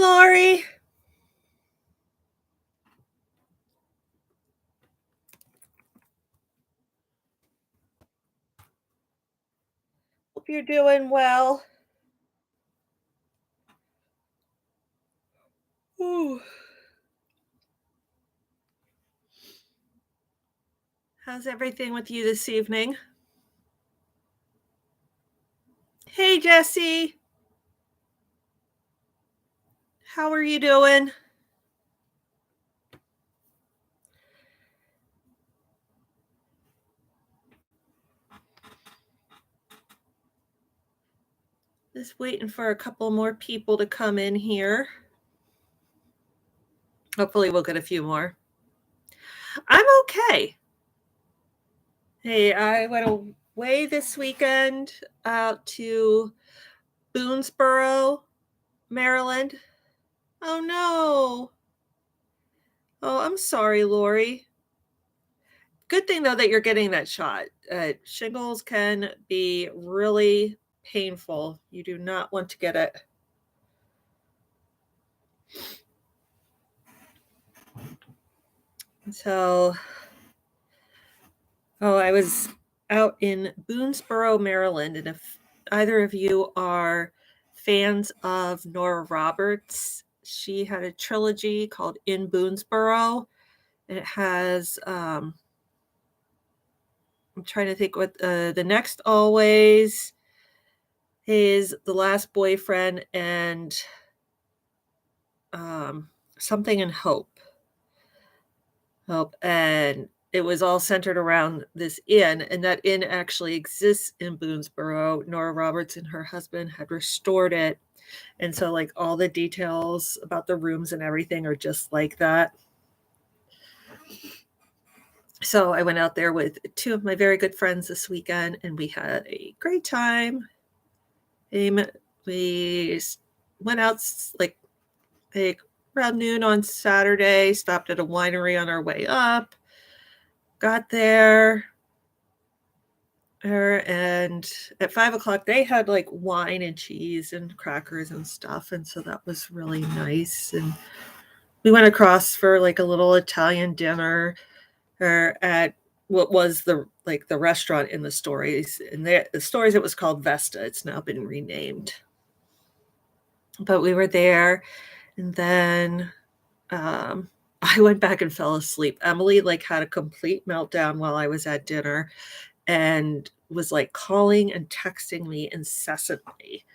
Lori. Hope you're doing well. Ooh. How's everything with you this evening? Hey, Jesse. How are you doing? Just waiting for a couple more people to come in here. Hopefully, we'll get a few more. I'm okay. Hey, I went away this weekend out to Boonesboro, Maryland. Oh, no. Oh, I'm sorry, Lori. Good thing, though, that you're getting that shot. Shingles can be really painful. You do not want to get it. So, I was out in Boonesboro, Maryland, and if either of you are fans of Nora Roberts, she had a trilogy called In Boonesboro. And it has, I'm trying to think what the next always is The Last Boyfriend and Something in Hope. And it was all centered around this inn, and that inn actually exists in Boonesboro. Nora Roberts and her husband had restored it, and so like all the details about the rooms and everything are just like that. So I went out there with two of my very good friends this weekend, and we had a great time. We went out like around noon on Saturday, stopped at a winery on our way up, got there, and at 5:00 they had like wine and cheese and crackers and stuff, and so that was really nice. And we went across for like a little Italian dinner at what was the restaurant in the stories. In the stories it was called Vesta. It's now been renamed. But we were there, and then I went back and fell asleep. Emily like had a complete meltdown while I was at dinner and was like calling and texting me incessantly.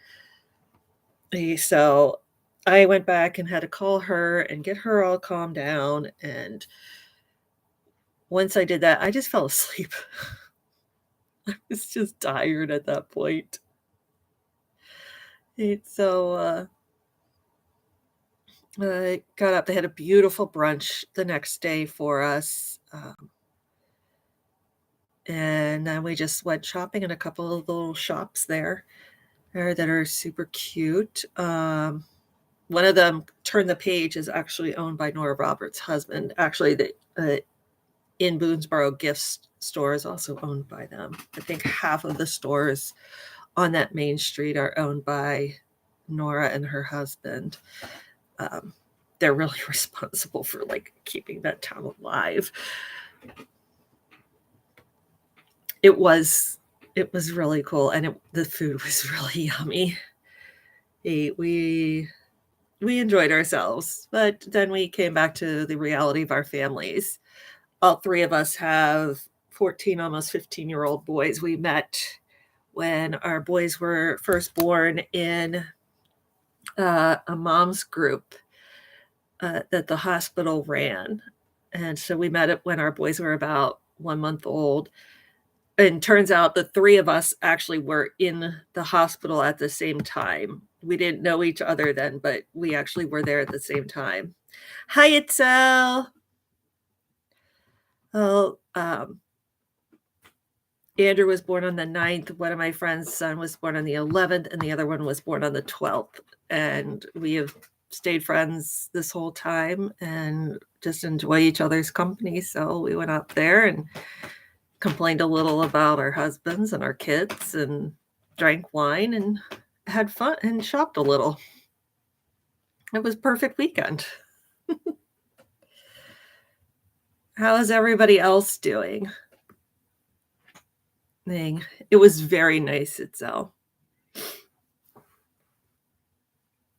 So I went back and had to call her and get her all calmed down. And once I did that, I just fell asleep. I was just tired at that point. So I got up. They had a beautiful brunch the next day for us. And then we just went shopping in a couple of little shops there that are super cute. One of them, Turn the Page, is actually owned by Nora Roberts' husband. Actually, the in Boonesboro gift store is also owned by them. I think half of the stores on that main street are owned by Nora and her husband. They're really responsible for like keeping that town alive. It was really cool, and the food was really yummy. We enjoyed ourselves, but then we came back to the reality of our families. All three of us have 14, almost 15-year-old boys. We met when our boys were first born in a mom's group that the hospital ran. And so we met it when our boys were about 1 month old. And turns out the three of us actually were in the hospital at the same time. We didn't know each other then, but we actually were there at the same time. Hi, Itzel. Oh, Andrew was born on the 9th. One of my friend's son was born on the 11th, and the other one was born on the 12th. And we have stayed friends this whole time and just enjoy each other's company. So we went up there and complained a little about our husbands and our kids and drank wine and had fun and shopped a little. It was perfect weekend. How is everybody else doing? Thing. It was very nice itself.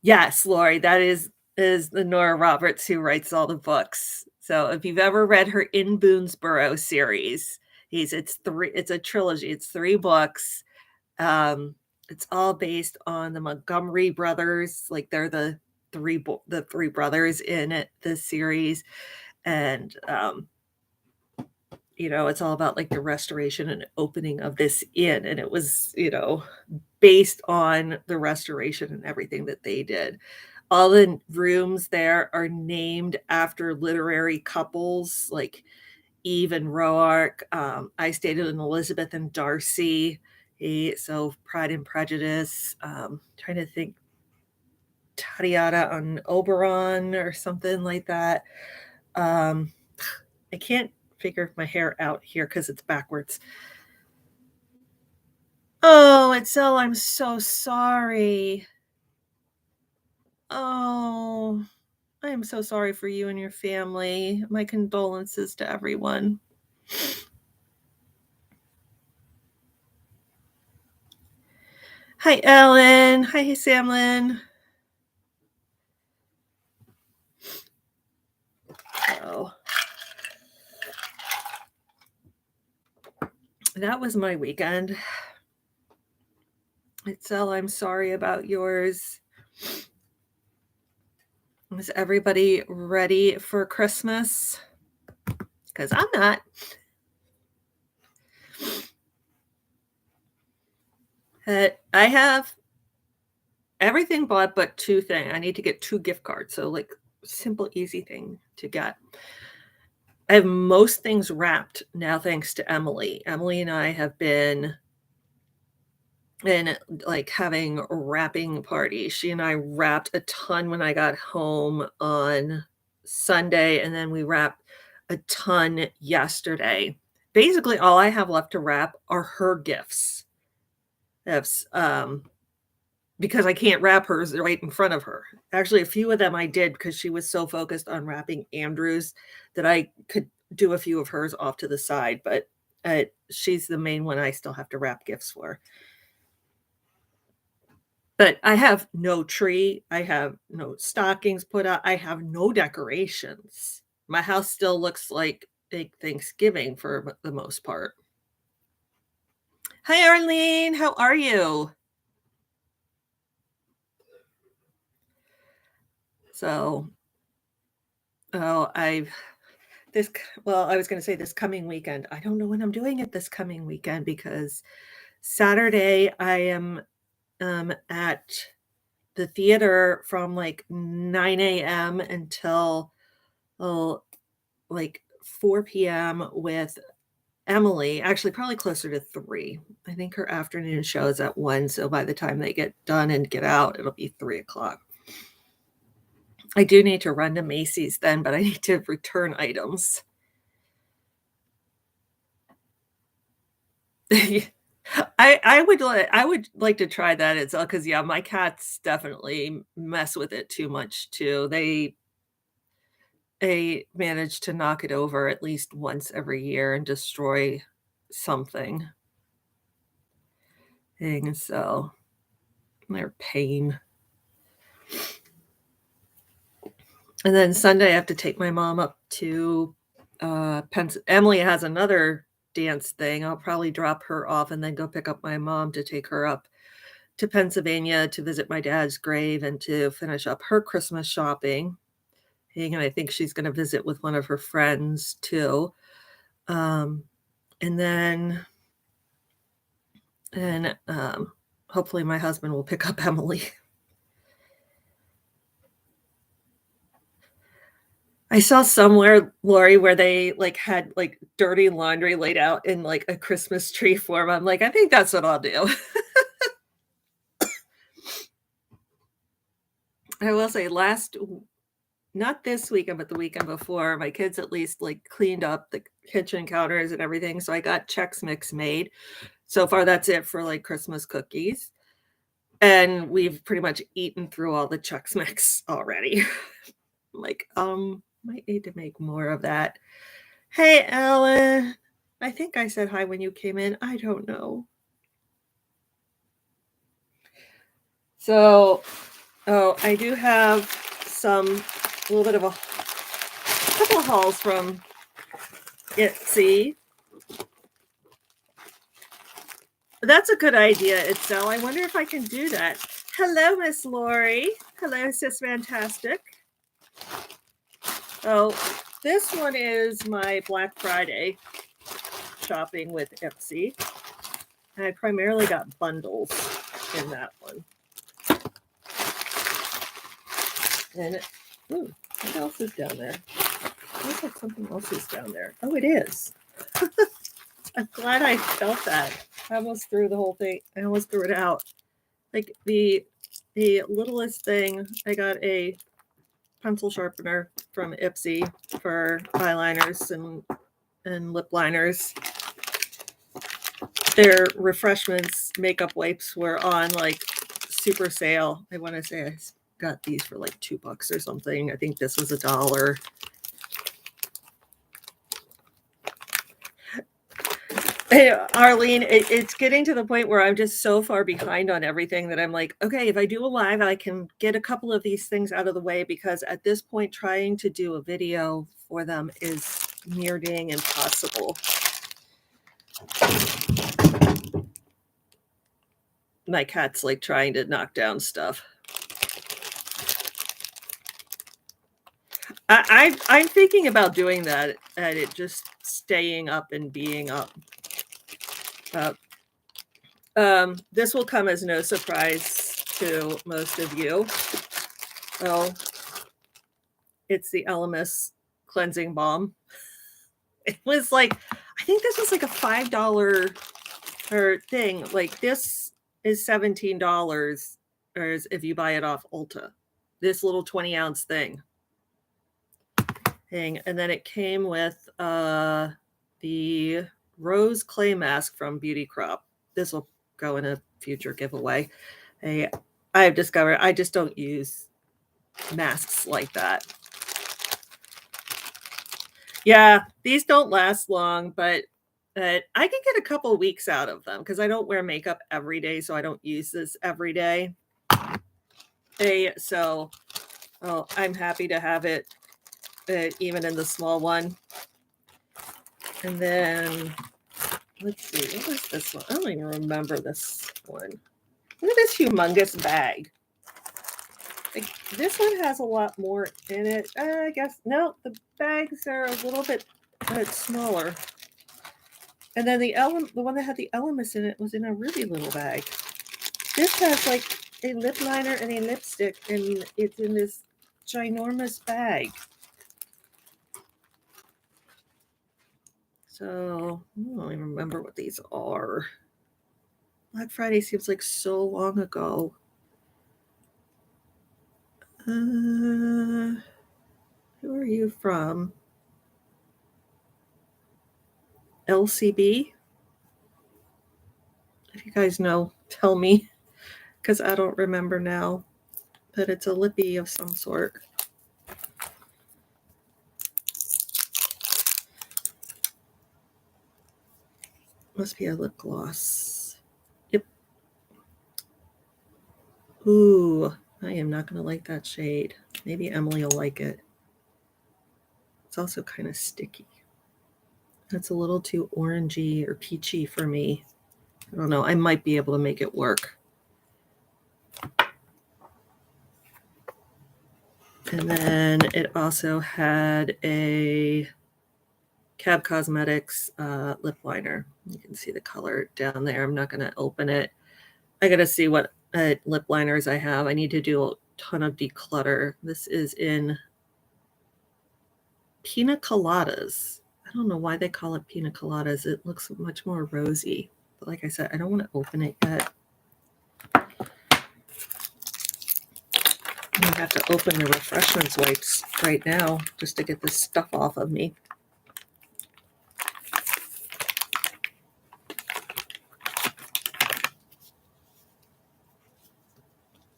Yes, Lori, that is the Nora Roberts who writes all the books. So if you've ever read her In Boonesboro series, it's a trilogy. It's 3 books. Um, it's all based on the Montgomery brothers. Like they're the 3 brothers in the series. And it's all about like the restoration and opening of this inn. And it was, based on the restoration and everything that they did. All the rooms there are named after literary couples like Eve and Roark. I stayed in Elizabeth and Darcy. So Pride and Prejudice. Trying to think, Tatiana on Oberon or something like that. Um, I can't figure my hair out here because it's backwards. Oh, Itzel, I'm so sorry. Oh, I am so sorry for you and your family. My condolences to everyone. Hi, Ellen. Hi, Samlin. Oh, that was my weekend. Itzel, I'm sorry about yours. Is everybody ready for Christmas? Because I'm not. I have everything bought but 2 things. I need to get 2 gift cards. So, like, simple, easy thing to get. I have most things wrapped now, thanks to Emily. Emily and I have been like having wrapping parties. She and I wrapped a ton when I got home on Sunday, and then we wrapped a ton yesterday. Basically, all I have left to wrap are her gifts. That's because I can't wrap hers right in front of her. Actually, a few of them I did because she was so focused on wrapping Andrew's that I could do a few of hers off to the side, but she's the main one I still have to wrap gifts for. But I have no tree. I have no stockings put out. I have no decorations. My house still looks like big Thanksgiving for the most part. Hi, Arlene. How are you? So, oh, I was going to say this coming weekend. I don't know when I'm doing it this coming weekend because Saturday I am at the theater from like 9 a.m. until oh, like 4 p.m. with Emily, actually probably closer to 3. I think her afternoon show is at 1, so by the time they get done and get out, it'll be 3 o'clock. I do need to run to Macy's then, but I need to return items. I would like to try that as well because yeah, my cats definitely mess with it too much too. They manage to knock it over at least once every year and destroy something. Thing, so they're pain. And then Sunday, I have to take my mom up to Emily has another dance thing. I'll probably drop her off and then go pick up my mom to take her up to Pennsylvania to visit my dad's grave and to finish up her Christmas shopping. And I think she's going to visit with one of her friends too. Um, and then, and hopefully my husband will pick up Emily. I saw somewhere, Lori, where they like had like dirty laundry laid out in like a Christmas tree form. I'm like, I think that's what I'll do. I will say not this weekend, but the weekend before, my kids at least like cleaned up the kitchen counters and everything. So I got Chex Mix made. So far, that's it for like Christmas cookies. And we've pretty much eaten through all the Chex Mix already. Like, might need to make more of that. Hey, Ellen. I think I said hi when you came in. I don't know. So, oh, I do have a little bit of a couple of hauls from Etsy. That's a good idea, Itzel. I wonder if I can do that. Hello, Miss Lori. Hello, sisfantastic. Oh, this one is my Black Friday shopping with Etsy. And I primarily got bundles in that one. And ooh, what else is down there? It looks like something else is down there. Oh, it is. I'm glad I felt that. I almost threw the whole thing. I almost threw it out. Like the littlest thing, I got a pencil sharpener from Ipsy for eyeliners and lip liners. Their refreshments makeup wipes were on like super sale. I want to say I got these for like $2 or something. I think this was $1. Hey, Arlene, it's getting to the point where I'm just so far behind on everything that I'm like, okay, if I do a live, I can get a couple of these things out of the way, because at this point, trying to do a video for them is near being impossible. My cat's like trying to knock down stuff. I'm thinking about doing that, and it just staying up and being up. This will come as no surprise to most of you. Oh, it's the Elemis cleansing balm. It was like, I think this was like a $5 thing. Like this is $17, or if you buy it off Ulta. This little 20-ounce thing. And then it came with the rose clay mask from Beauty Crop. This will go in a future giveaway. I've discovered I just don't use masks like that. Yeah, these don't last long, but I can get a couple weeks out of them because I don't wear makeup every day, so I don't use this every day. So I'm happy to have it even in the small one. And then let's see, what was this one? I don't even remember this one. Look at this humongous bag. Like, this one has a lot more in it. I guess, no, the bags are a little bit smaller. And then the one that had the Elemis in it was in a really little bag. This has like a lip liner and a lipstick, and it's in this ginormous bag. So I don't even remember what these are. Black Friday seems like so long ago. Who are you from? LCB? If you guys know, tell me, because I don't remember now. But it's a lippy of some sort. Must be a lip gloss. Yep. Ooh, I am not going to like that shade. Maybe Emily will like it. It's also kind of sticky. That's a little too orangey or peachy for me. I don't know. I might be able to make it work. And then it also had a Cab Cosmetics lip liner. You can see the color down there. I'm not going to open it. I got to see what lip liners I have. I need to do a ton of declutter. This is in Pina Coladas. I don't know why they call it Pina Coladas. It looks much more rosy. But like I said, I don't want to open it yet. I have to open the refreshments wipes right now just to get this stuff off of me.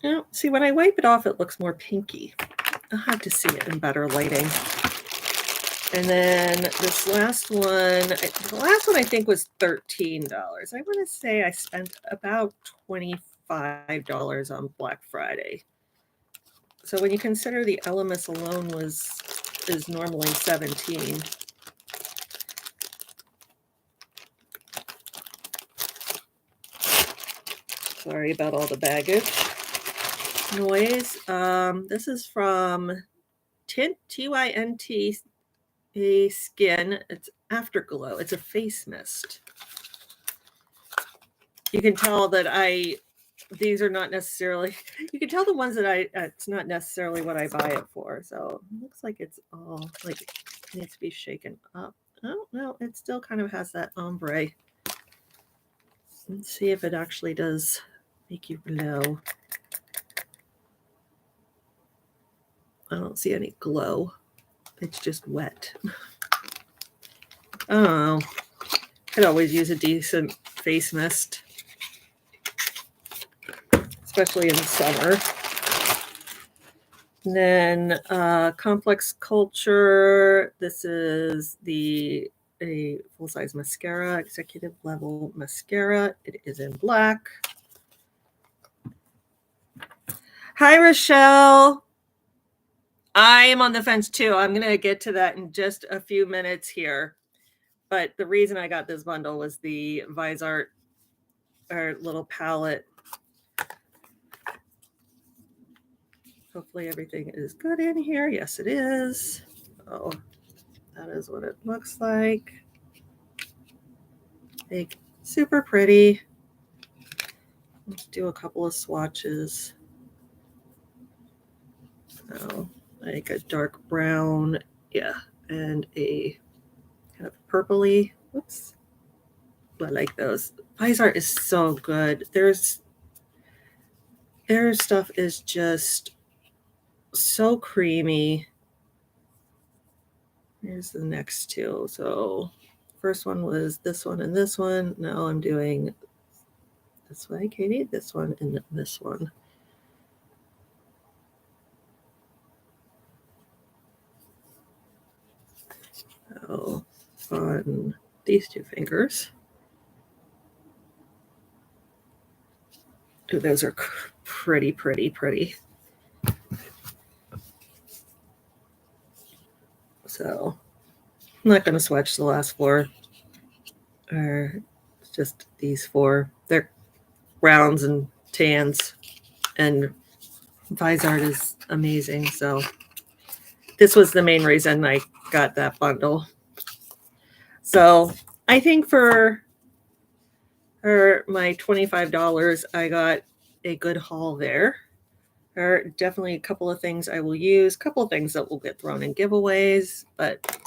Oh, see, when I wipe it off, it looks more pinky. I'll have to see it in better lighting. And then this last one, the last one I think was $13. I want to say I spent about $25 on Black Friday. So when you consider the Elemis alone is normally 17. Sorry about all the baggage noise. This is from Tint, T-Y-N-T, a Skin. It's Afterglow. It's a face mist. You can tell that these are not necessarily, you can tell the ones that it's not necessarily what I buy it for. So it looks like it's all like it needs to be shaken up. Oh, no, it still kind of has that ombre. Let's see if it actually does make you glow. I don't see any glow. It's just wet. Oh, could always use a decent face mist, especially in the summer. And then Complex Culture. This is a full-size mascara, executive level mascara. It is in black. Hi, Rochelle. I am on the fence too. I'm going to get to that in just a few minutes here. But the reason I got this bundle was the Visart, our little palette. Hopefully everything is good in here. Yes, it is. Oh, that is what it looks like. Like, super pretty. Let's do a couple of swatches. Oh, like a dark brown, yeah, and a kind of purpley. Whoops. I like those. Visart is so good. Their stuff is just so creamy. Here's the next two. So first one was this one and this one. Now I'm doing this way, Katie, this one and this one. So on these two fingers. Ooh, those are pretty, pretty, pretty. So I'm not going to swatch the last four. It's just these four. They're browns and tans, and Visart is amazing. So this was the main reason I got that bundle. So I think for my $25, I got a good haul there. There are definitely a couple of things I will use, a couple of things that will get thrown in giveaways. But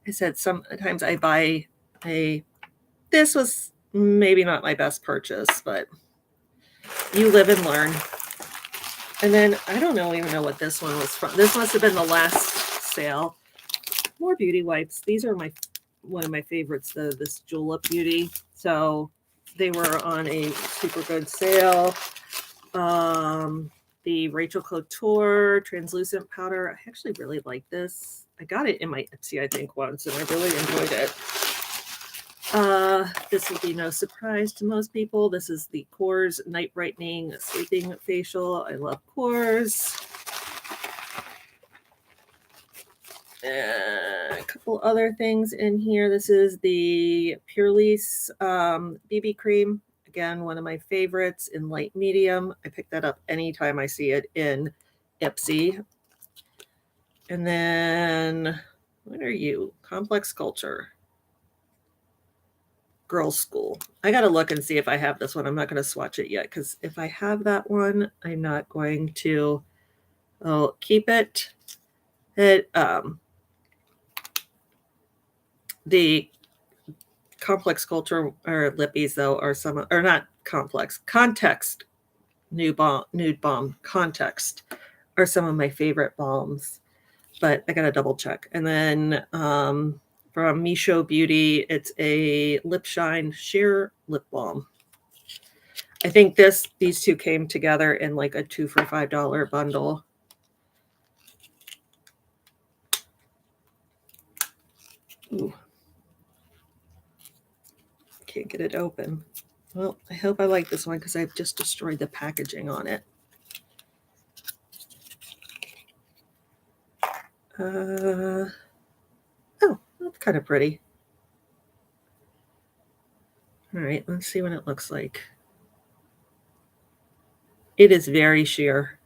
I said sometimes I buy this was maybe not my best purchase, but you live and learn. And then I don't even know what this one was from. This must have been the last sale. More beauty wipes. These are one of my favorites, this Julep Beauty. So they were on a super good sale. The Rachel Couture translucent powder. I actually really like this. I got it in my Etsy, I think, once, and I really enjoyed it. This will be no surprise to most people. This is the Kors Night Brightening Sleeping Facial. I love Kors. A couple other things in here. This is the Purelisse BB cream. Again, one of my favorites in light medium. I pick that up anytime I see it in Ipsy. And then, what are you? Complex Culture. Girls School. I got to look and see if I have this one. I'm not going to swatch it yet, because if I have that one, I'm not going to keep it. The Complex Culture or lippies, though, are some, or not complex, Context nude balm Context are some of my favorite balms, but I gotta double check. And then from Misho Beauty, it's a Lip Shine Sheer Lip Balm. I think these two came together in like a 2 for $5 bundle. Ooh. Can't get it open. Well, I hope I like this one because I've just destroyed the packaging on it. Oh, that's kind of pretty. All right, let's see what it looks like. It is very sheer.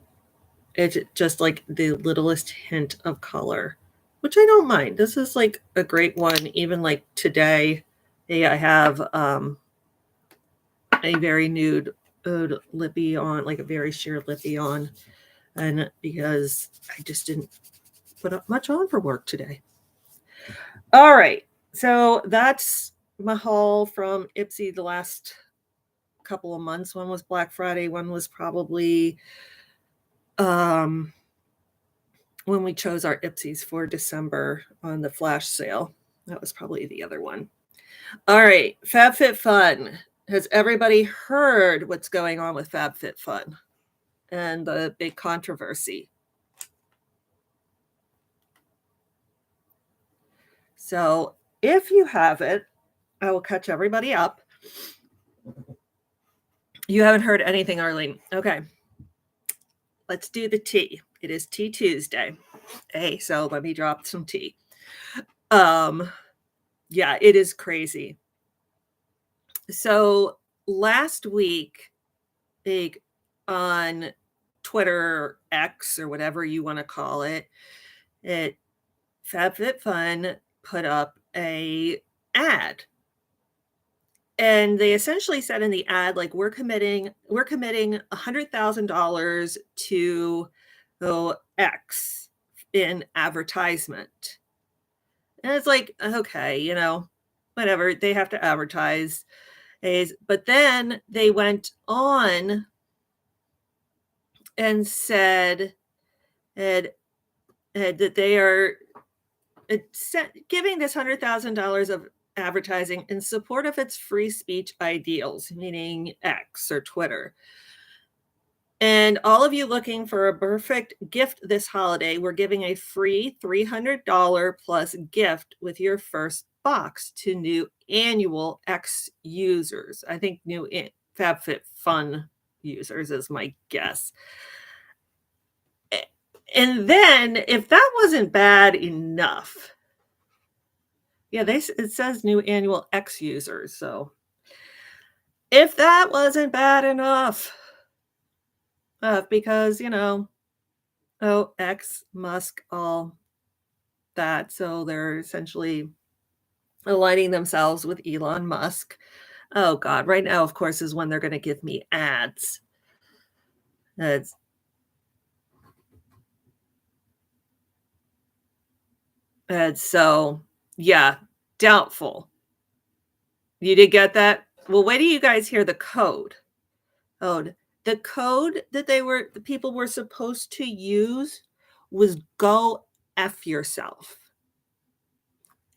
It's just like the littlest hint of color, which I don't mind. This is like a great one. Even like today, I have a very nude lippy on, like a very sheer lippy on, and because I just didn't put up much on for work today. All right, so that's my haul from Ipsy the last couple of months. One was Black Friday, one was probably when we chose our Ipsies for December on the flash sale. That was probably the other one. All right, FabFitFun. Has everybody heard what's going on with FabFitFun and the big controversy? So if you haven't, I will catch everybody up. You haven't heard anything, Arlene. Okay. Let's do the tea. It is Tea Tuesday. Hey, so let me drop some tea. Yeah, it is crazy. So last week, big on Twitter, X, or whatever you want to call it, FabFitFun put up a ad. And they essentially said in the ad, like, we're committing $100,000 to X in advertisement. And it's like, okay, whatever, they have to advertise. But then they went on and said that they are giving this $100,000 of advertising in support of its free speech ideals, meaning X or Twitter. And all of you looking for a perfect gift this holiday, we're giving a free $300 plus gift with your first box to new annual X users. I think new FabFitFun users is my guess. And then, if that wasn't bad enough, yeah, it says new annual X users. So if that wasn't bad enough, because, X, Musk, all that. So they're essentially aligning themselves with Elon Musk. Oh, God. Right now, of course, is when they're going to give me ads. And so, yeah, doubtful. You did get that? Well, wait till you guys hear the code. Oh, the code that the people were supposed to use was go F yourself.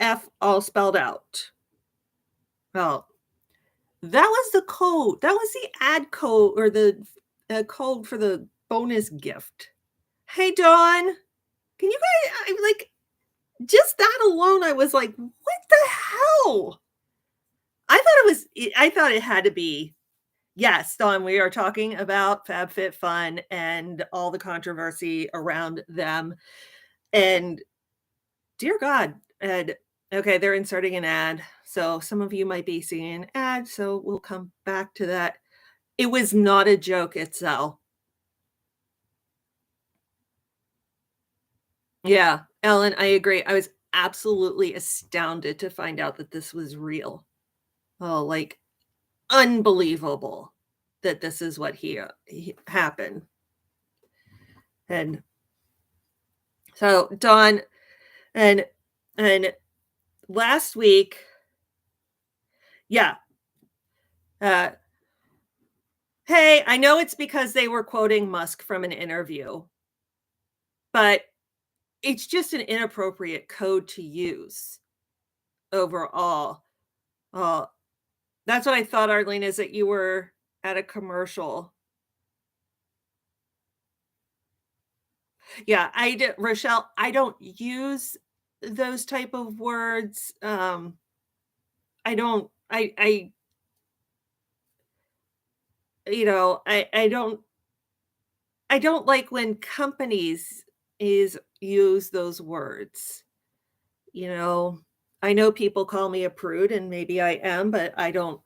F all spelled out. Well, that was the code. That was the ad code or the code for the bonus gift. Hey, Dawn, can you guys, just that alone, I was like, what the hell? I thought it had to be. Yes, Dawn, we are talking about FabFitFun and all the controversy around them. And dear God, and okay, they're inserting an ad. So some of you might be seeing an ad. So we'll come back to that. It was not a joke itself. Yeah, Ellen, I agree. I was absolutely astounded to find out that this was real. Oh, like unbelievable that this is what he happened. And so Dawn, and last week, yeah. Hey, I know it's because they were quoting Musk from an interview, but it's just an inappropriate code to use overall. That's what I thought, Arlene, is that you were at a commercial. Yeah, I did Rochelle, I don't use those type of words, I don't I don't like when companies is use those words, you know? I know people call me a prude, and maybe I am, but I don't,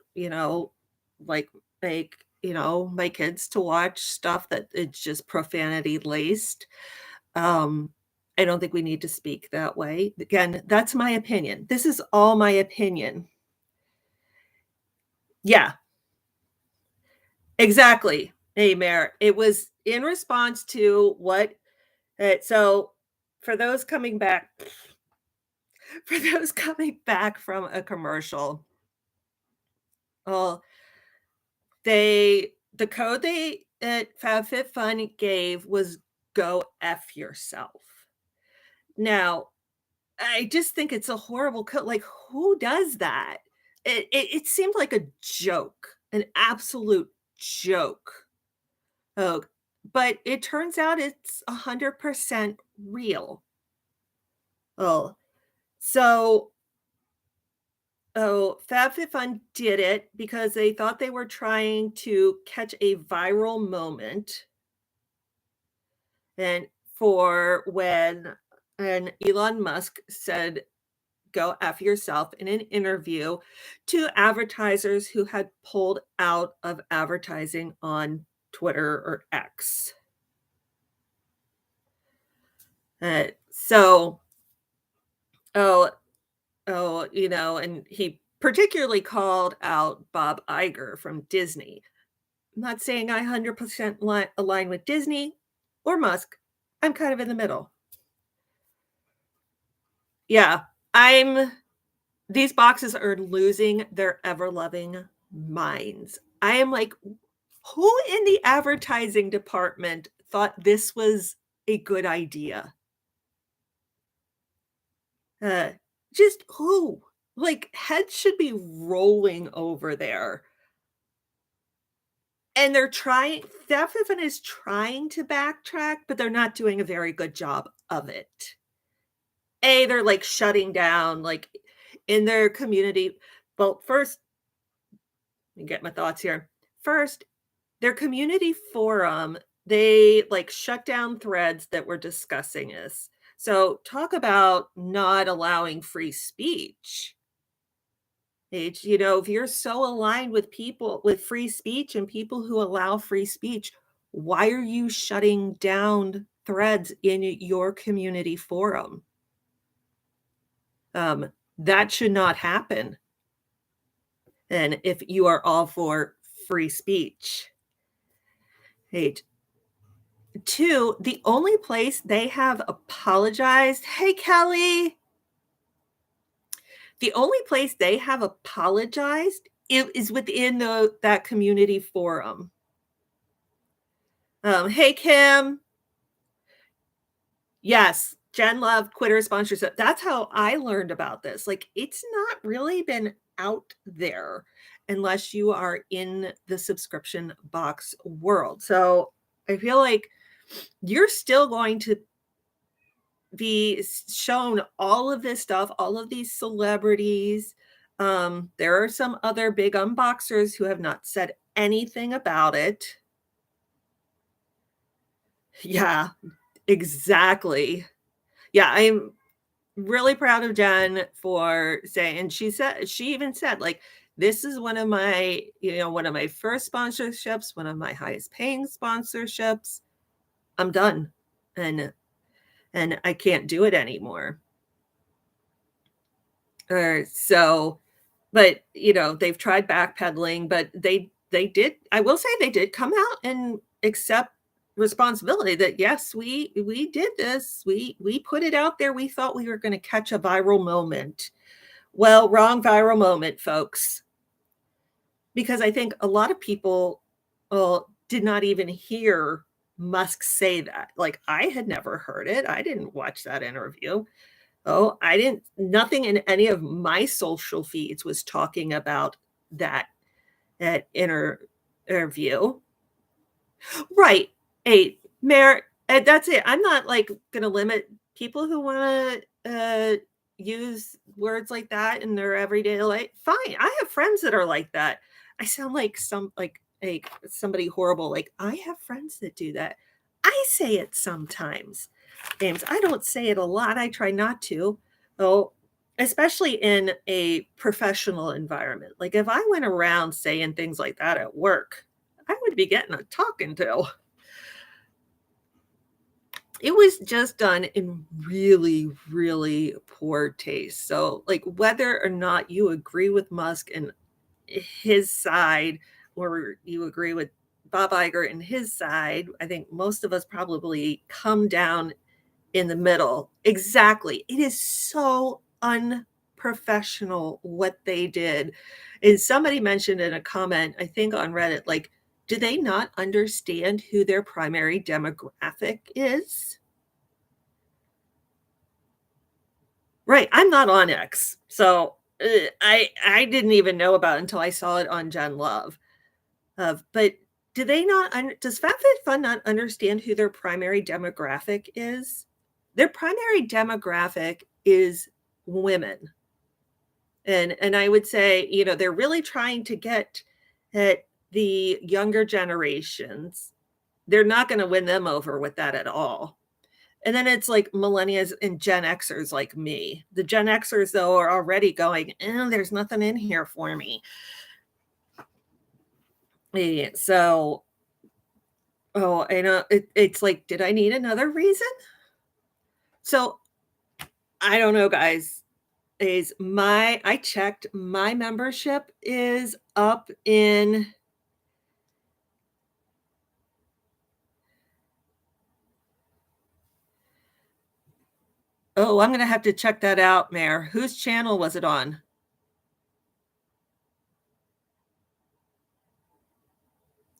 like, make, my kids to watch stuff that it's just profanity laced. Um, I don't think we need to speak that way. Again, that's my opinion. This is all my opinion. Yeah, exactly. Hey, Mayor. It was in response to what so for those coming back for those coming back from a commercial, oh, the code they at FabFitFun gave was "Go F yourself." Now, I just think it's a horrible code, like, who does that? It seemed like a joke, an absolute joke. Oh, but it turns out it's 100% real. Oh, so FabFitFun did it because they thought they were trying to catch a viral moment, and for when and Elon Musk said, "Go F yourself," in an interview to advertisers who had pulled out of advertising on Twitter or X. So, oh and he particularly called out Bob Iger from Disney. I'm not saying I 100% align with Disney or Musk. I'm kind of in the middle. Yeah, I'm these boxes are losing their ever-loving minds. I am like, who in the advertising department thought this was a good idea? Uh, just who? Like, heads should be rolling over there. And they're trying Stephen is trying to backtrack, but they're not doing a very good job of it. They're, like, shutting down, like, in their community well, first let me get my thoughts here. First, their community forum, they, like, shut down threads that were discussing this. So, talk about not allowing free speech. If you're so aligned with people with free speech and people who allow free speech, why are you shutting down threads in your community forum? That should not happen. And if you are all for free speech. Hey, 2, the only place they have apologized hey, Kelly. The only place they have apologized is within that community forum. Hey, Kim. Yes, Jen Love, quit her sponsorship. That's how I learned about this. Like, it's not really been out there unless you are in the subscription box world. So I feel like you're still going to be shown all of this stuff, all of these celebrities. There are some other big unboxers who have not said anything about it. Yeah, exactly. Yeah, I'm really proud of Jen for saying and she even said, like, "This is one of my first sponsorships, one of my highest paying sponsorships. I'm done, and I can't do it anymore." So but, they've tried backpedaling, but they did I will say they did come out and accept responsibility that, "Yes, we did this. We put it out there. We thought we were gonna catch a viral moment." Well, wrong viral moment, folks, because I think a lot of people, did not even hear Musk say that. Like, I had never heard it. I didn't watch that interview. Oh, I didn't nothing in any of my social feeds was talking about that that inner. or view. Right. That's it. I'm not, like, gonna limit people who wanna, use words like that in their everyday life. Fine. I have friends that are like that. I sound like somebody horrible, like, I have friends that do that. I say it sometimes, James. I don't say it a lot. I try not to. Oh, especially in a professional environment. Like, if I went around saying things like that at work, I would be getting a talking to. It was just done in really, really poor taste. So, like, whether or not you agree with Musk and his side, or you agree with Bob Iger and his side, I think most of us probably come down in the middle. Exactly. It is so unprofessional what they did. And somebody mentioned in a comment, I think on Reddit, like, do they not understand who their primary demographic is? Right, I'm not on X, so, I didn't even know about it until I saw it on Gen Love, but do they not does FabFitFun not understand who their primary demographic is? Their primary demographic is women, and I would say, they're really trying to get at the younger generations. They're not gonna win them over with that at all. And then it's like millennials and Gen Xers like me. The Gen Xers, though, are already going, there's nothing in here for me. So, oh, I know it's like, did I need another reason? So I don't know, guys. I checked, my membership is up in, oh, I'm gonna have to check that out, Mayor. Whose channel was it on?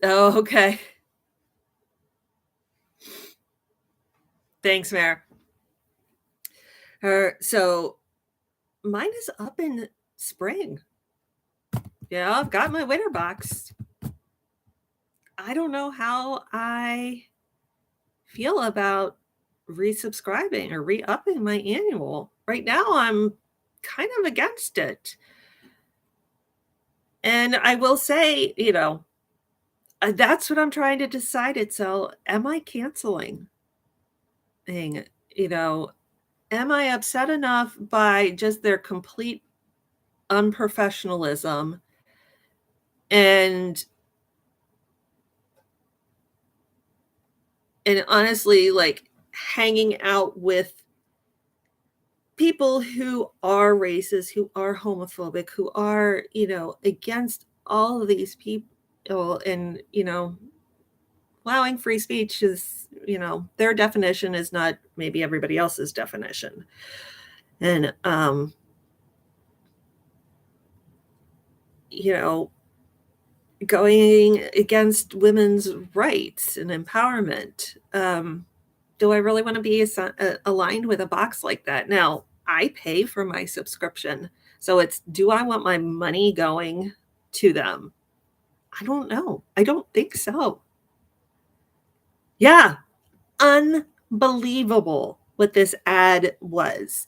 Oh, okay. Thanks, Mayor. So mine is up in spring. Yeah, I've got my winter box. I don't know how I feel about resubscribing or re-upping my annual. Right now, I'm kind of against it. And I will say, that's what I'm trying to decide. So, am I canceling thing? You know, am I upset enough by just their complete unprofessionalism and honestly, like, hanging out with people who are racist, who are homophobic, who are, against all of these people, and, allowing free speech is, their definition is not maybe everybody else's definition. And, you know, going against women's rights and empowerment. Do I really want to be aligned with a box like that? Now, I pay for my subscription. So it's, do I want my money going to them? I don't know. I don't think so. Yeah, unbelievable what this ad was.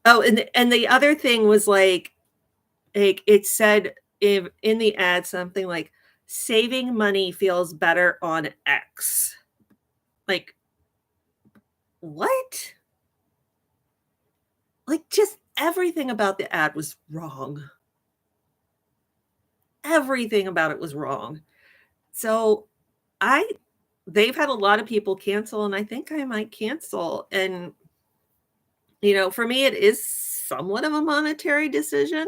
Oh, and the other thing was like it said in the ad something like saving money feels better on X. Like, what? Like, just everything about the ad was wrong. Everything about it was wrong. So, I they've had a lot of people cancel, and I think I might cancel. And, for me, it is somewhat of a monetary decision.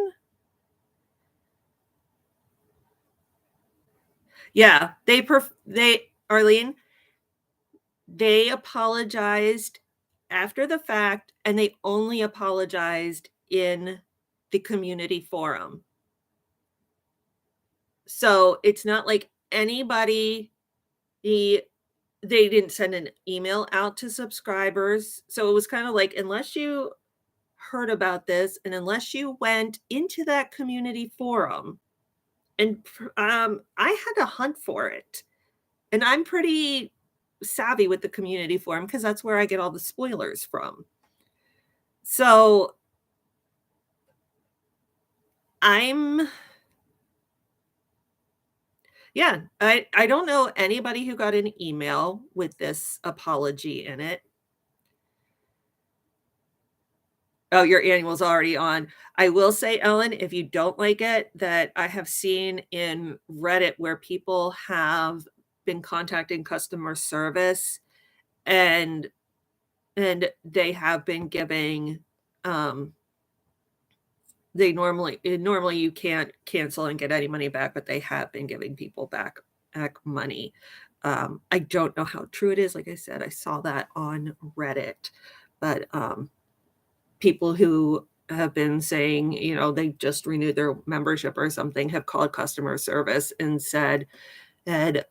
Yeah, Arlene, they apologized after the fact, and they only apologized in the community forum. So, it's not like anybody the they didn't send an email out to subscribers. So, it was kinda like, unless you heard about this and unless you went into that community forum, And I had to hunt for it, and I'm pretty savvy with the community forum because that's where I get all the spoilers from. So I'm yeah, I don't know anybody who got an email with this apology in it. Oh, your annual's already on. I will say, Ellen, if you don't like it, that I have seen in Reddit where people have been contacting customer service and they have been giving, um normally you can't cancel and get any money back, but they have been giving people back money. I don't know how true it is. Like I said, I saw that on Reddit, but, people who have been saying, they just renewed their membership or something have called customer service and said that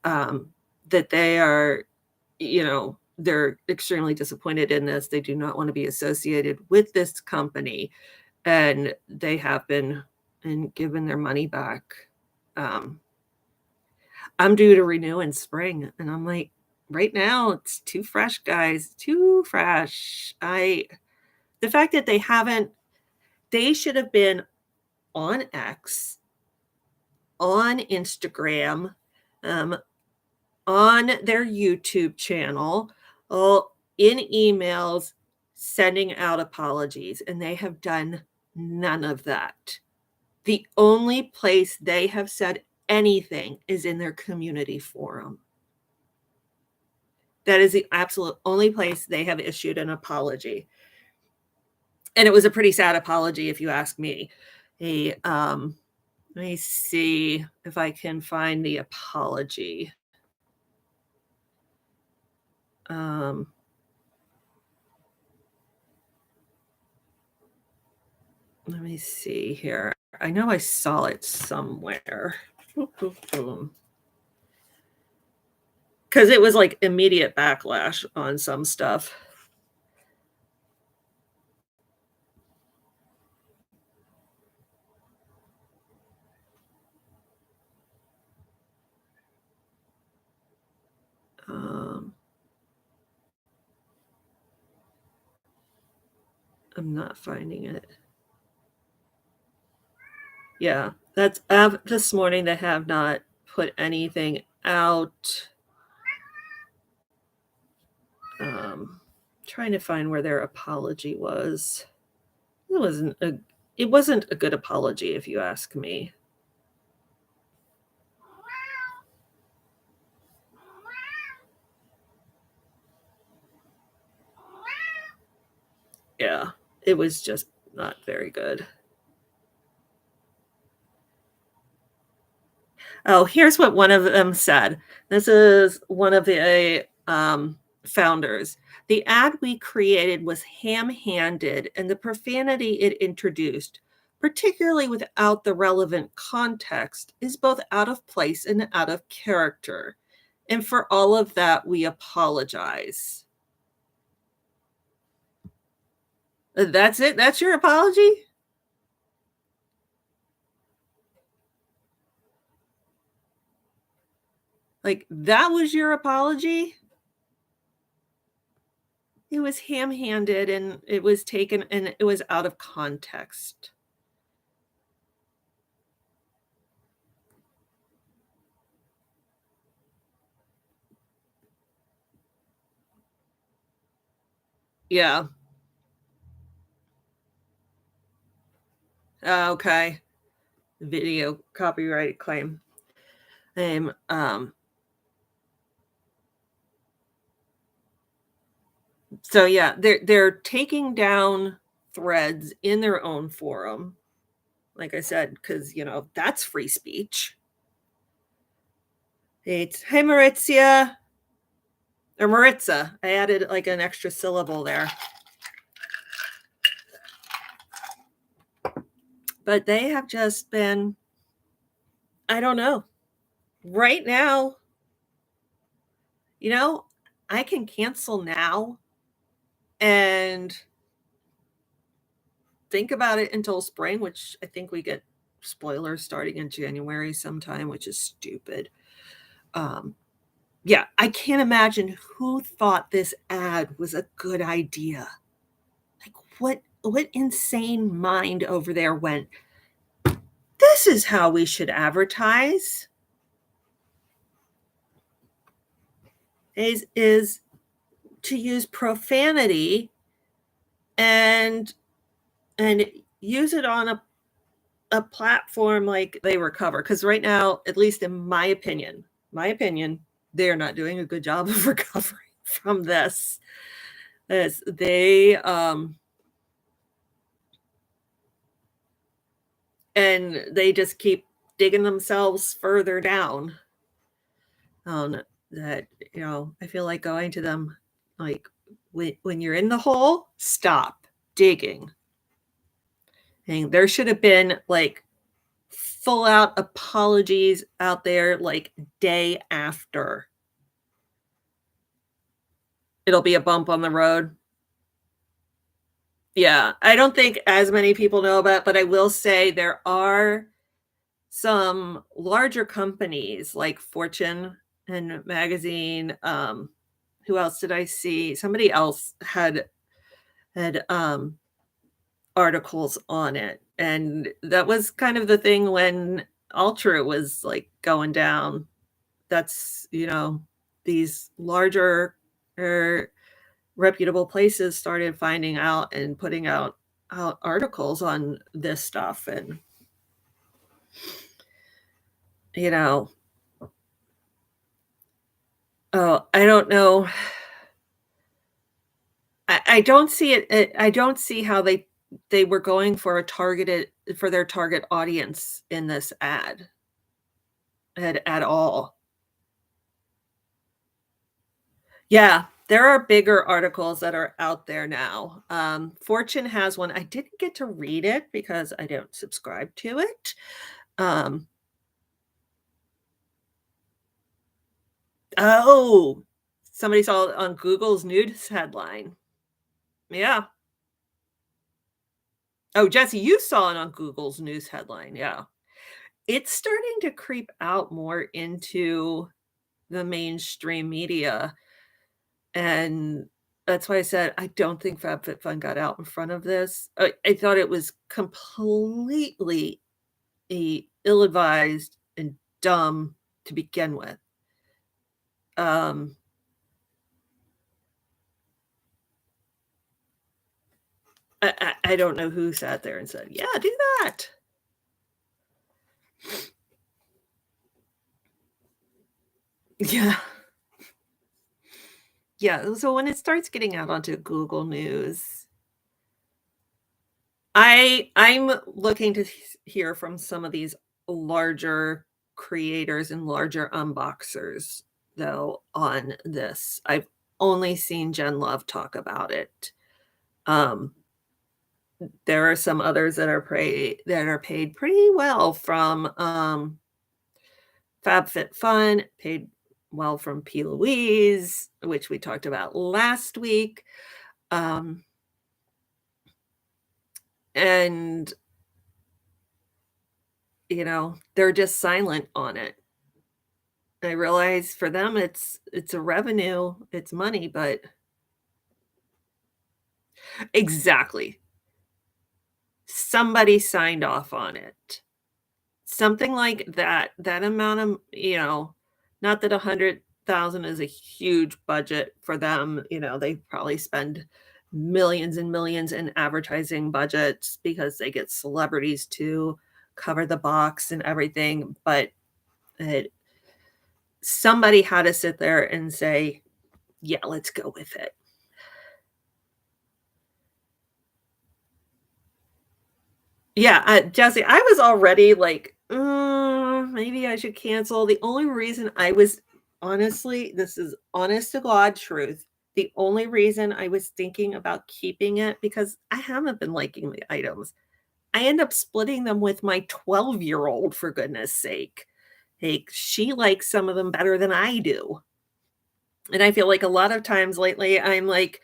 they are, they're extremely disappointed in this. They do not want to be associated with this company, and they have been and given their money back. Um, I'm due to renew in spring, and I'm like, right now it's too fresh, guys, too fresh. The fact that they should have been on X, on Instagram, um, on their YouTube channel, in emails, sending out apologies, and they have done none of that. The only place they have said anything is in their community forum. That is the absolute only place they have issued an apology. And it was a pretty sad apology, if you ask me. Let me see if I can find the apology. Um, Let me see here. I know I saw it somewhere. Because it was like immediate backlash on some stuff. Um, I'm not finding it. Yeah, that's this morning. They have not put anything out. Trying to find where their apology was. It wasn't a it wasn't a good apology, if you ask me. Yeah, it was just not very good. Oh, here's what one of them said. This is one of the founders. The ad we created was ham handed, and the profanity it introduced, particularly without the relevant context, is both out of place and out of character. And for all of that, we apologize. That's it? That's your apology? Like, that was your apology? It was ham-handed and it was taken and it was out of context. Yeah. Okay. Video copyright claim. Um, so yeah, they're taking down threads in their own forum. Like I said, because that's free speech. It's hey Maritzia or Maritza. I added like an extra syllable there. But they have just been, I don't know. Right now, you know, I can cancel now and think about it until spring, which I think we get spoilers starting in January sometime, which is stupid. Um, yeah, I can't imagine who thought this ad was a good idea. Like, what insane mind over there went, "This is how we should advertise," is to use profanity and and use it on a platform like they recover. Because right now, at least in my opinion, they're not doing a good job of recovering from this. As they and they just keep digging themselves further down. That I feel like going to them, like, when you're in the hole, stop digging. And there should have been like full out apologies out there, like day after. It'll be a bump on the road. Yeah, I don't think as many people know about, but I will say there are some larger companies like Fortune and Magazine. Who else did I see? Somebody else had articles on it, and that was kind of the thing when Ultra was like going down. That's these larger or reputable places started finding out and putting out articles on this stuff, and you know oh, I don't know. I don't see I don't see how they were going for their target audience in this ad at all. Yeah, there are bigger articles that are out there now. Fortune has one. I didn't get to read it because I don't subscribe to it. Um, oh, somebody saw it on Google's news headline. Yeah. Oh, Jesse, you saw it on Google's news headline. Yeah. It's starting to creep out more into the mainstream media, and that's why I said I don't think FabFitFun got out in front of this. I thought it was completely ill-advised and dumb to begin with. Um, I don't know who sat there and said, "Yeah, do that." Yeah. Yeah, so when it starts getting out onto Google News, I'm looking to hear from some of these larger creators and larger unboxers, though, on this. I've only seen Jen Love talk about it. Um, there are some others that are paid pretty well from, FabFitFun, paid well from P. Louise, which we talked about last week. Um, and they're just silent on it. I realize for them it's a revenue, it's money, but exactly. Somebody signed off on it. Something like that amount of, not that 100,000 is a huge budget for them, they probably spend millions and millions in advertising budgets because they get celebrities to cover the box and everything, but it somebody had to sit there and say, "Yeah, let's go with it." Yeah, Jesse, I was already like, maybe I should cancel." The only reason I was honestly, this is honest to God truth. The only reason I was thinking about keeping it because I haven't been liking the items. I end up splitting them with my 12-year-old, for goodness sake. Like, she likes some of them better than I do. And I feel like a lot of times lately, I'm like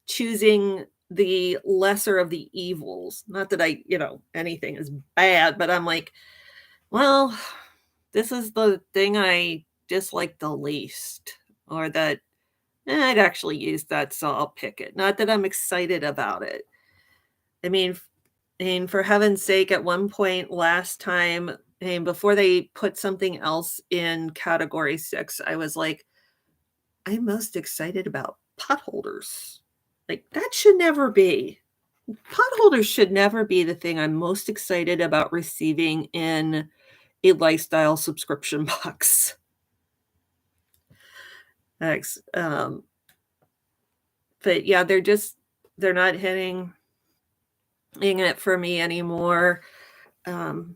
choosing the lesser of the evils. Not that anything is bad, but I'm like, well, this is the thing I dislike the least, or that I'd actually use that, so I'll pick it. Not that I'm excited about it. I mean, for heaven's sake, at one point last time, before they put something else in category 6, I was like, I'm most excited about potholders. Like, that should never be. Potholders should never be the thing I'm most excited about receiving in a lifestyle subscription box. Thanks. But yeah, they're not hitting it for me anymore. Um,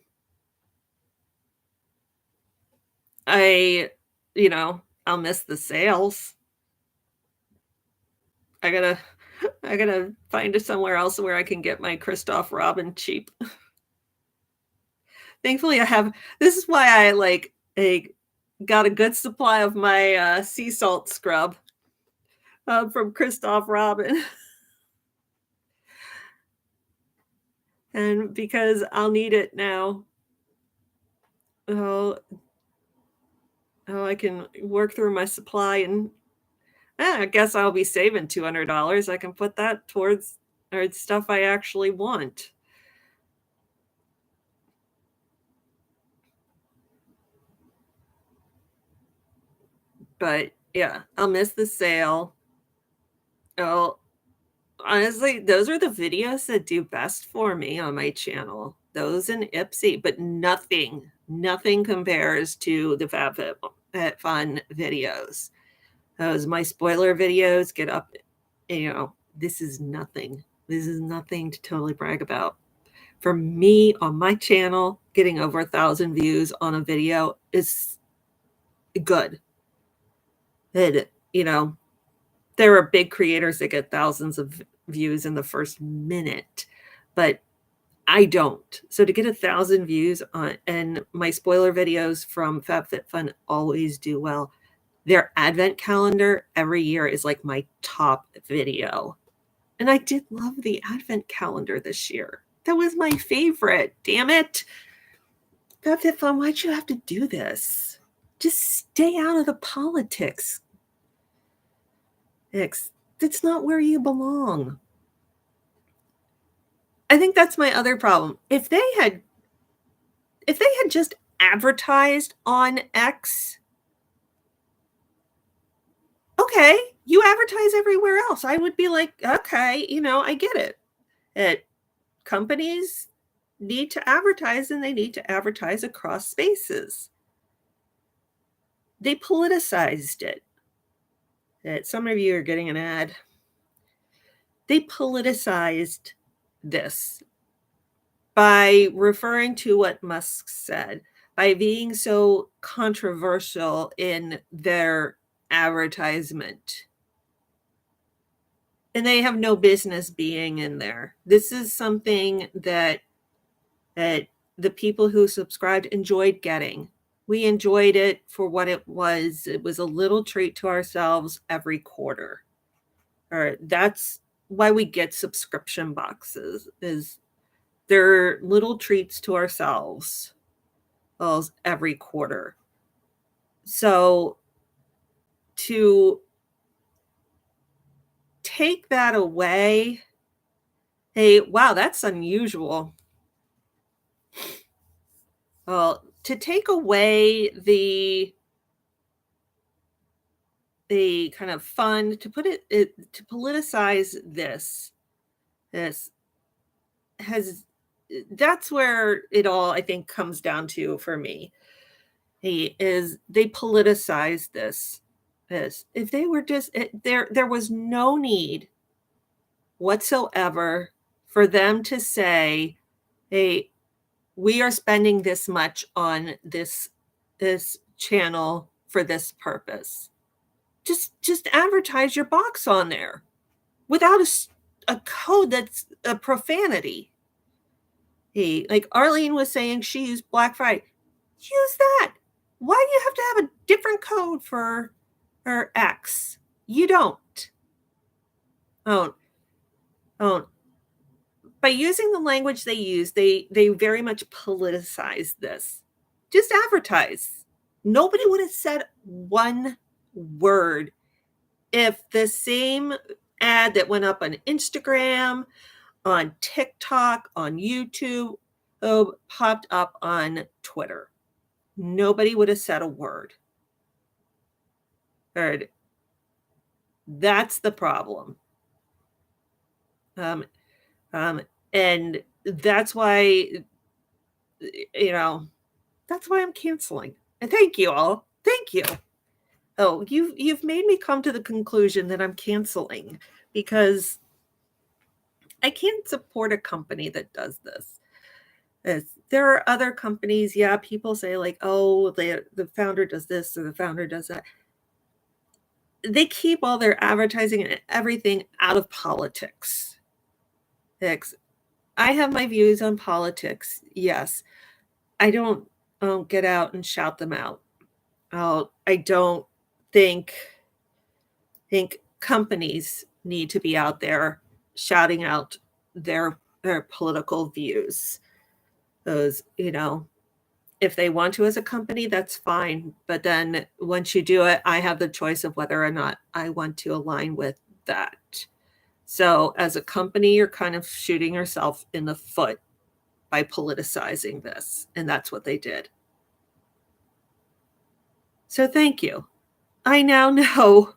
I, I'll miss the sales. I gotta, I gotta find it somewhere else where I can get my Christoph Robin cheap. Thankfully, I have. This is why I got a good supply of my sea salt scrub from Christoph Robin, and because I'll need it now. Oh, I can work through my supply, and I guess I'll be saving $200. I can put that towards or stuff I actually want. But yeah, I'll miss the sale. Oh, honestly, those are the videos that do best for me on my channel. Those and Ipsy, but nothing compares to the FabFitFun videos. Those my spoiler videos get up, this is nothing. This is nothing to totally brag about. For me on my channel, getting over 1,000 views on a video is good. And, there are big creators that get thousands of views in the first minute, but I don't. So to get 1,000 views on, and my spoiler videos from FabFitFun always do well. Their advent calendar every year is like my top video. And I did love the advent calendar this year. That was my favorite. Damn it. FabFitFun, why'd you have to do this? Just stay out of the politics. It's not where you belong. I think that's my other problem. If they had just advertised on X, okay, you advertise everywhere else. I would be like, okay, I get it. Companies need to advertise, and they need to advertise across spaces. They politicized it. Some of you are getting an ad. They politicized this by referring to what Musk said, by being so controversial in their advertisement. And they have no business being in there. This is something that the people who subscribed enjoyed getting. We enjoyed it for what it was. It was a little treat to ourselves every quarter. Or that's why we get subscription boxes, is they're little treats to ourselves every quarter. So to take that away, hey, wow, that's unusual. Well, to take away the kind of fun, to put it to politicize this has that's where it all, I think, comes down to for me. Is they politicize this. If they were just there was no need whatsoever for them to say, hey, we are spending this much on this channel for this purpose. Just advertise your box on there without a code that's a profanity. Hey, like Arlene was saying, she used Black Friday. Use that. Why do you have to have a different code for X? You don't. Oh, Oh, by using the language they use, they very much politicize this. Just advertise. Nobody would have said one word if the same ad that went up on Instagram, on TikTok, on YouTube, popped up on Twitter. Nobody would have said a word. Or that's the problem. Um, um, and that's why, you know, that's why I'm canceling. And thank you all. Thank you. Oh, you've made me come to the conclusion that I'm canceling because I can't support a company that does this. There are other companies, yeah, people say like, "Oh, the founder does this or the founder does that." They keep all their advertising and everything out of politics. Ex I have my views on politics, yes. I don't get out and shout them out. I don't think companies need to be out there shouting out their political views. Those, if they want to as a company, that's fine. But then once you do it, I have the choice of whether or not I want to align with that. So as a company, you're kind of shooting yourself in the foot by politicizing this. And that's what they did. So thank you. I now know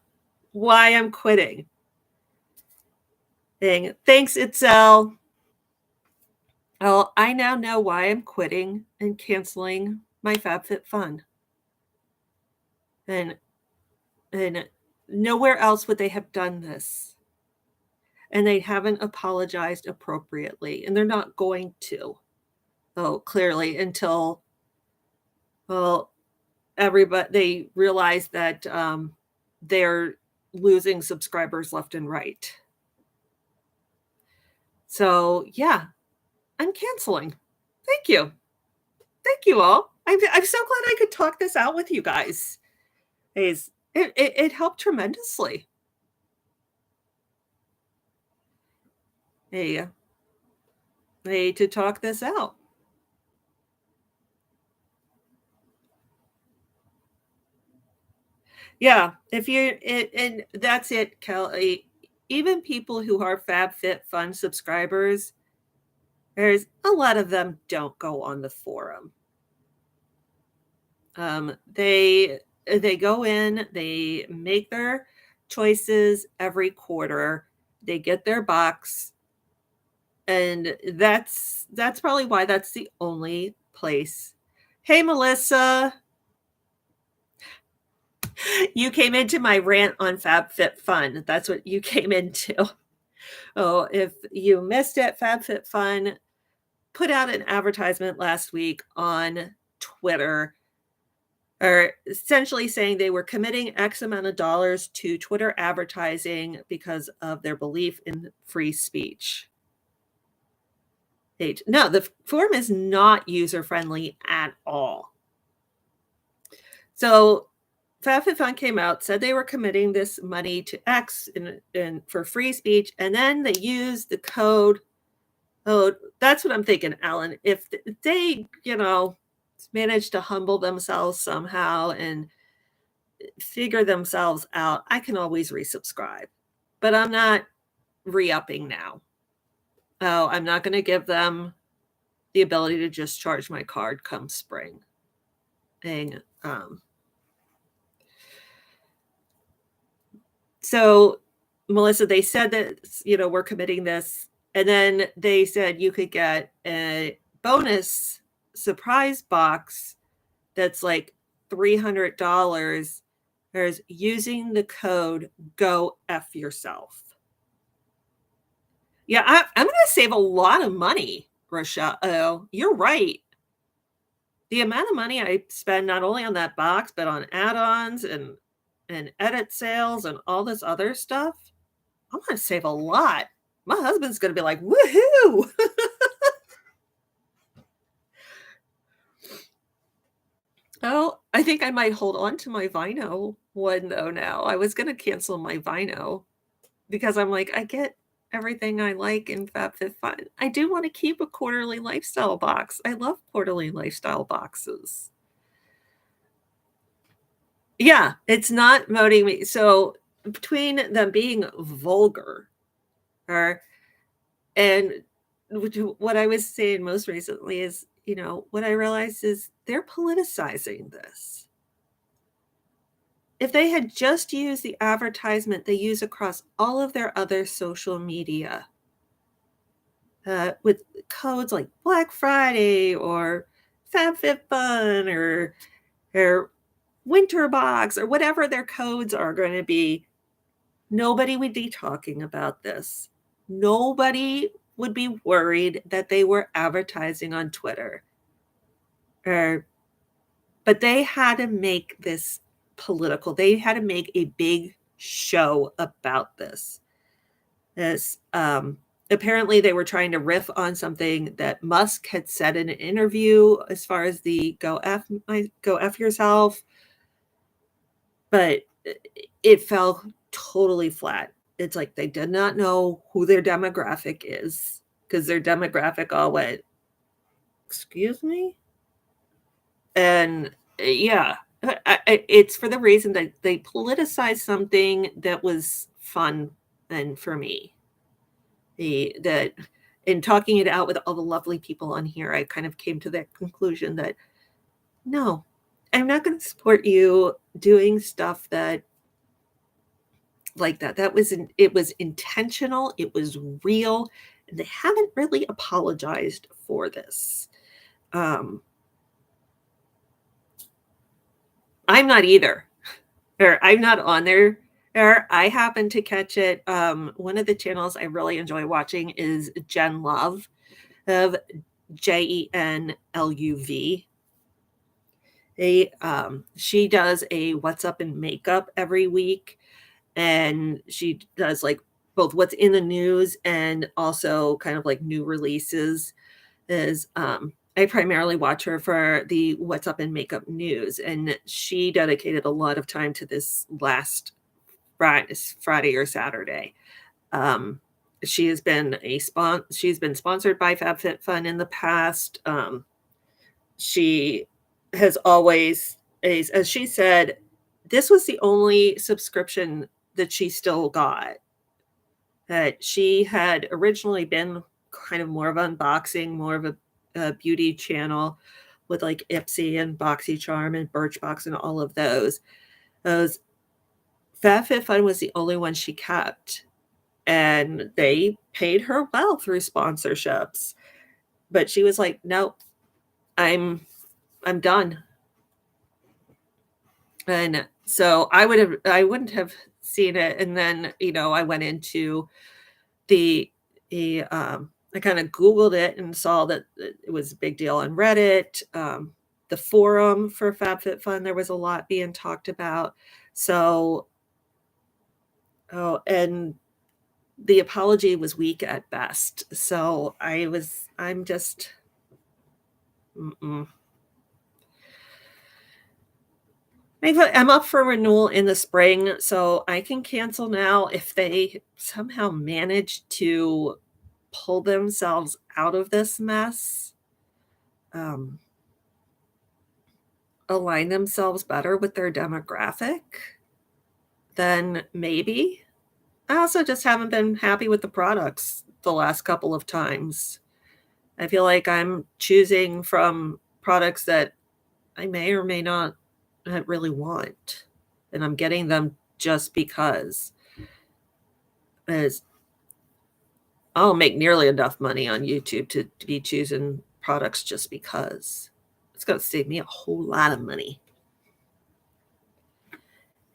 why I'm quitting. Thanks, Itzel. Oh, I now know why I'm quitting and canceling my FabFitFun. And and nowhere else would they have done this. And they haven't apologized appropriately, and they're not going to. Oh, clearly until well, everybody they realize that they're losing subscribers left and right. So yeah, I'm canceling. Thank you. Thank you all. I'm so glad I could talk this out with you guys. It helped tremendously. Hey, hey, to talk this out. Yeah, if you and that's it, Kelly. Even people who are FabFitFun subscribers, there's a lot of them don't go on the forum. They go in, they make their choices every quarter, they get their box, and that's probably why that's the only place. Hey, Melissa, you came into my rant on FabFitFun. That's what you came into. Oh, if you missed it, FabFitFun put out an advertisement last week on Twitter, or essentially saying they were committing X amount of dollars to Twitter advertising because of their belief in free speech. No, the form is not user friendly at all. So FabFitFun came out, said they were committing this money to X for free speech, and then they used the code. Oh, that's what I'm thinking, Alan. If they, manage to humble themselves somehow and figure themselves out, I can always resubscribe. But I'm not re-upping now. Oh, I'm not going to give them the ability to just charge my card come spring. And so, Melissa, they said that, we're committing this. And then they said you could get a bonus surprise box that's like $300. There's using the code go F yourself. Yeah, I'm going to save a lot of money, Rochelle. Oh, you're right. The amount of money I spend not only on that box, but on add-ons and edit sales and all this other stuff, I'm going to save a lot. My husband's going to be like, woohoo! Oh, I think I might hold on to my Vino one though now. I was going to cancel my Vino because I'm like, I get everything I like in FabFitFun. I do want to keep a quarterly lifestyle box. I love quarterly lifestyle boxes. Yeah, it's not motivating me. So between them being vulgar or and what I was saying most recently is, what I realized is they're politicizing this. If they had just used the advertisement they use across all of their other social media, with codes like Black Friday or FabFitFun or Winter Box or whatever their codes are going to be, nobody would be talking about this. Nobody would be worried that they were advertising on Twitter. But they had to make this political. They had to make a big show about this. Apparently they were trying to riff on something that Musk had said in an interview as far as the go F yourself, but it fell totally flat. It's like they did not know who their demographic is because their demographic all went, excuse me? And yeah, it's for the reason that they politicized something that was fun and for me. That in talking it out with all the lovely people on here, I kind of came to that conclusion that no, I'm not going to support you doing stuff that like that. It was intentional, it was real, and they haven't really apologized for this. I'm not either, or I'm not on there. Or I happen to catch it. One of the channels I really enjoy watching is Jen Love of JenLuv. She does a What's Up in Makeup every week, and she does like both what's in the news and also kind of like new releases. I primarily watch her for the What's Up in Makeup news, and she dedicated a lot of time to this last Friday or Saturday. She has been she's been sponsored by FabFitFun in the past. She has always, as she said, this was the only subscription that she still got. That she had originally been kind of more of unboxing, more of a beauty channel with like Ipsy and BoxyCharm and Birchbox and all of those. FabFitFun was the only one she kept, and they paid her well through sponsorships. But she was like, "Nope, I'm done." And so I wouldn't have seen it. And then I went into I kind of Googled it and saw that it was a big deal on Reddit. The forum for FabFitFun, there was a lot being talked about. So, and the apology was weak at best. So I'm just, mm-mm. I'm up for renewal in the spring, so I can cancel now if they somehow manage to pull themselves out of this mess, align themselves better with their demographic, then maybe. I also just haven't been happy with the products the last couple of times. I feel like I'm choosing from products that I may or may not really want, and I'm getting them just because. As I don't make nearly enough money on YouTube to be choosing products just because. It's going to save me a whole lot of money.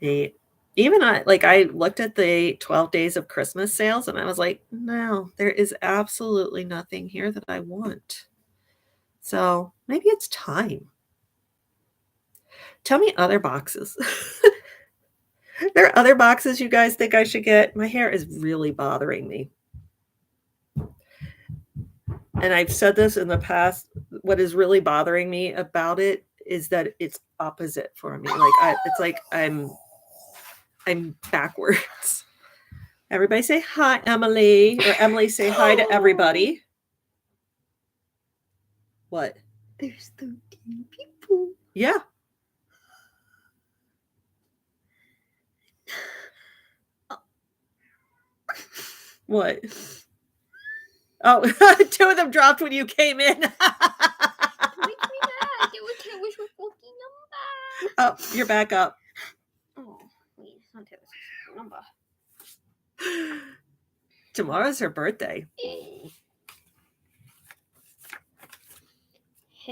I looked at the 12 days of Christmas sales and I was like, no, there is absolutely nothing here that I want. So maybe it's time. Tell me other boxes. There are other boxes you guys think I should get. My hair is really bothering me. And I've said this in the past. What is really bothering me about it is that it's opposite for me. It's like I'm backwards. Everybody say hi, Emily. Or Emily, say hi to everybody. What? There's 13 people. Yeah. What? Oh, 2 of them dropped when you came in. It makes me mad. It was Taylor's fucking number. Oh, you're back up. Oh, wait, it's not Taylor's number. Tomorrow's her birthday. Hey,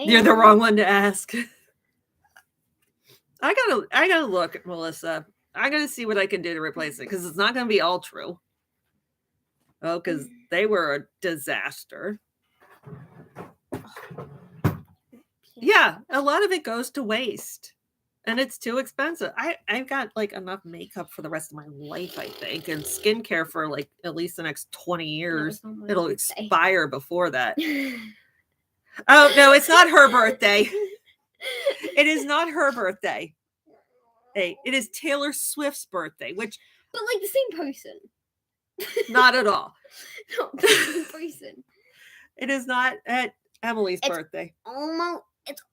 You're the wrong one to ask. I gotta look, Melissa. I gotta see what I can do to replace it because it's not gonna be all true. Oh, because they were a disaster. Yeah, a lot of it goes to waste. And it's too expensive. I've got like enough makeup for the rest of my life, I think, and skincare for like at least the next 20 years. It'll expire before that. Oh, no, it's not her birthday. It is not her birthday. Hey, it is Taylor Swift's birthday, which... But like the same person. Not at all. No, the same person. It is not at Emily's birthday. It's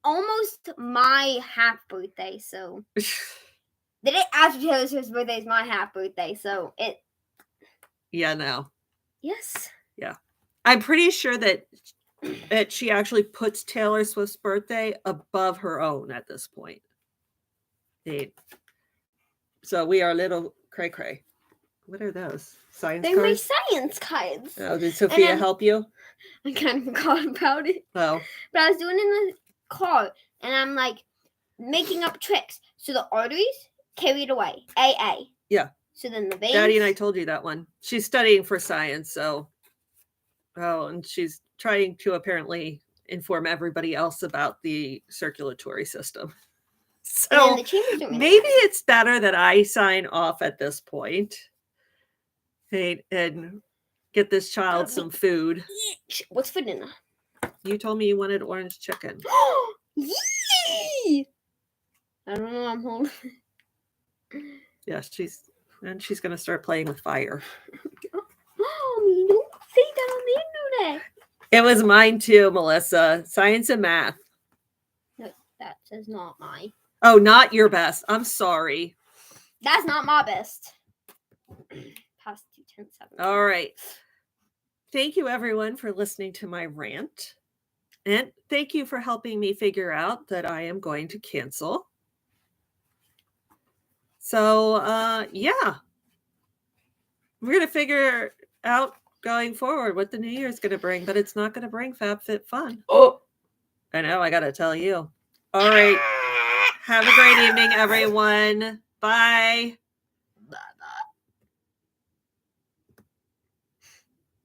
almost my half birthday, so the day after Taylor Swift's birthday is my half birthday, so it... Yeah, no. Yes. Yeah. I'm pretty sure that she actually puts Taylor Swift's birthday above her own at this point. So we are a little cray-cray. What are those? Science They're cards? my science cards. Oh, did Sophia help you? I kind of forgot about it. Oh. But I was doing it in the car, and I'm like making up tricks. So the arteries carried away. AA. Yeah. So then the veins. Daddy and I told you that one. She's studying for science, so... Oh, and she's trying to apparently inform everybody else about the circulatory system. So maybe it's better that I sign off at this point and get this child some food. What's for dinner? You told me you wanted orange chicken. Yee! I don't know. I'm holding. Yeah, she's going to start playing with fire. Mommy, don't say that on the internet. It was mine too, Melissa. Science and math. No, that is not mine. Oh, not your best. I'm sorry. That's not my best. Past 2:10:7. All right. Thank you, everyone, for listening to my rant. And thank you for helping me figure out that I am going to cancel. So, yeah. We're going to figure out going forward what the new year is going to bring, but it's not going to bring FabFitFun. Oh, I know. I got to tell you. All right. Have a great evening, everyone. Bye.